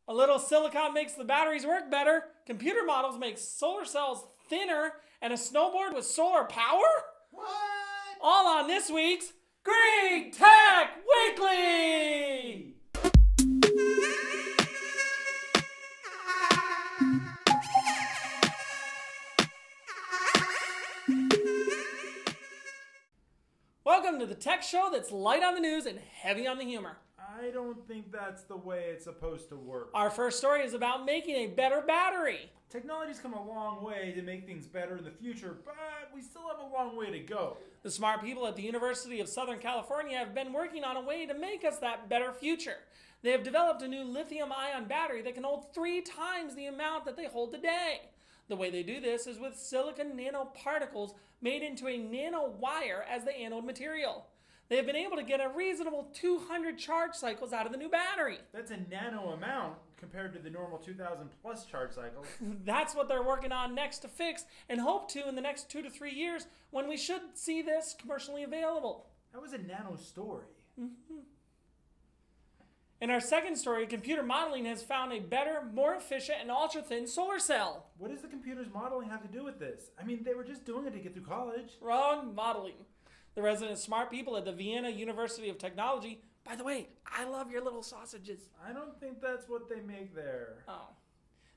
A little silicon makes the batteries work better. Computer models make solar cells thinner. And a snowboard with solar power? What? All on this week's Green Tech Weekly! Welcome to the tech show that's light on the news and heavy on the humor. I don't think that's the way it's supposed to work. Our first story is about making a better battery. Technology's come a long way to make things better in the future, but we still have a long way to go. The smart people at the University of Southern California have been working on a way to make us that better future. They have developed a new lithium-ion battery that can hold 3 times the amount that they hold today. The way they do this is with silicon nanoparticles made into a nanowire as the anode material. They have been able to get a reasonable 200 charge cycles out of the new battery. That's a nano amount compared to the normal 2,000 plus charge cycles. That's what they're working on next to fix and hope to in the next 2 to 3 years when we should see this commercially available. That was a nano story. In our second story, computer modeling has found a better, more efficient, and ultra-thin solar cell. What does the computer's modeling have to do with this? I mean, they were just doing it to get through college. Wrong modeling. The resident smart people at the Vienna University of Technology. By the way, I love your little sausages. I don't think that's what they make there. Oh.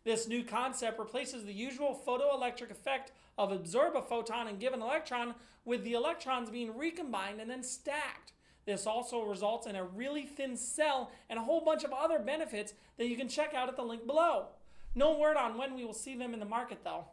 This new concept replaces the usual photoelectric effect of absorb a photon and give an electron with the electrons being recombined and then stacked. This also results in a really thin cell and a whole bunch of other benefits that you can check out at the link below. No word on when we will see them in the market though.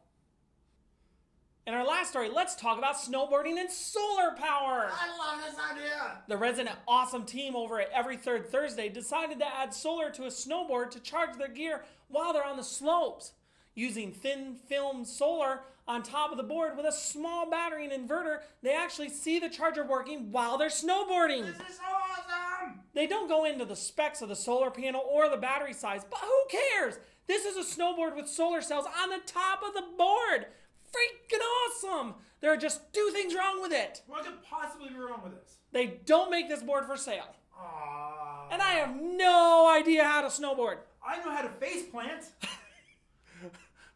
In our last story, let's talk about snowboarding and solar power. I love this idea. The resident awesome team over at Every Third Thursday decided to add solar to a snowboard to charge their gear while they're on the slopes. Using thin film solar on top of the board with a small battery and inverter, they actually see the charger working while they're snowboarding. This is so awesome. They don't go into the specs of the solar panel or the battery size, but who cares? This is a snowboard with solar cells on the top of the board. Freaking awesome! There are just 2 things wrong with it. What could possibly be wrong with this? They don't make this board for sale. Aww. And I have no idea how to snowboard. I know how to face plant.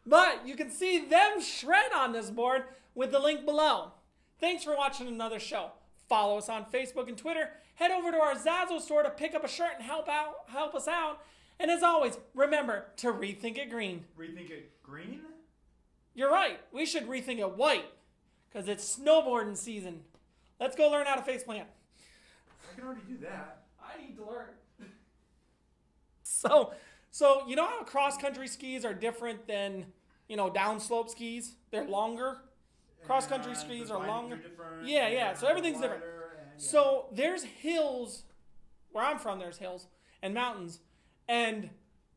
But you can see them shred on this board with the link below. Thanks for watching another show. Follow us on Facebook and Twitter. Head over to our Zazzle store to pick up a shirt and help us out. And as always, remember to rethink it green. Rethink it green? You're right. We should rethink it white because it's snowboarding season. Let's go learn how to face plant. I can already do that. I need to learn. So you know how cross-country skis are different than, downslope skis? They're longer. Cross-country skis are longer. Yeah. So everything's different. So there's hills. Where I'm from, there's hills and mountains. And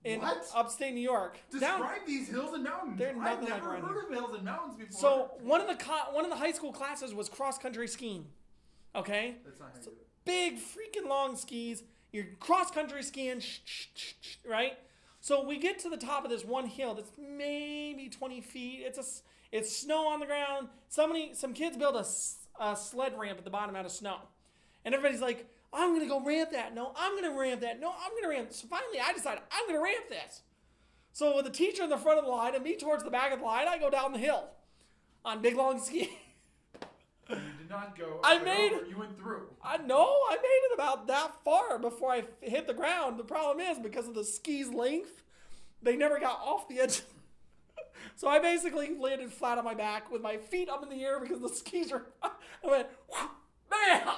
in upstate New York. Describe these hills and mountains. They're nothing I've never like heard of hills and mountains before. So one of the high school classes was cross-country skiing. Okay? That's not how you do it. Big freaking long skis. You're cross-country skiing, right? So we get to the top of this one hill that's maybe 20 feet. It's snow on the ground. Some kids build a sled ramp at the bottom out of snow. And everybody's like, I'm going to go ramp that. No, I'm going to ramp that. No, I'm going to ramp it. So finally I decided I'm going to ramp this. So with the teacher in the front of the line and me towards the back of the line, I go down the hill on big long skis. You did not go you went through. I made it about that far before I hit the ground. The problem is because of the skis' length, they never got off the edge. So I basically landed flat on my back with my feet up in the air because the skis are, I went, bam!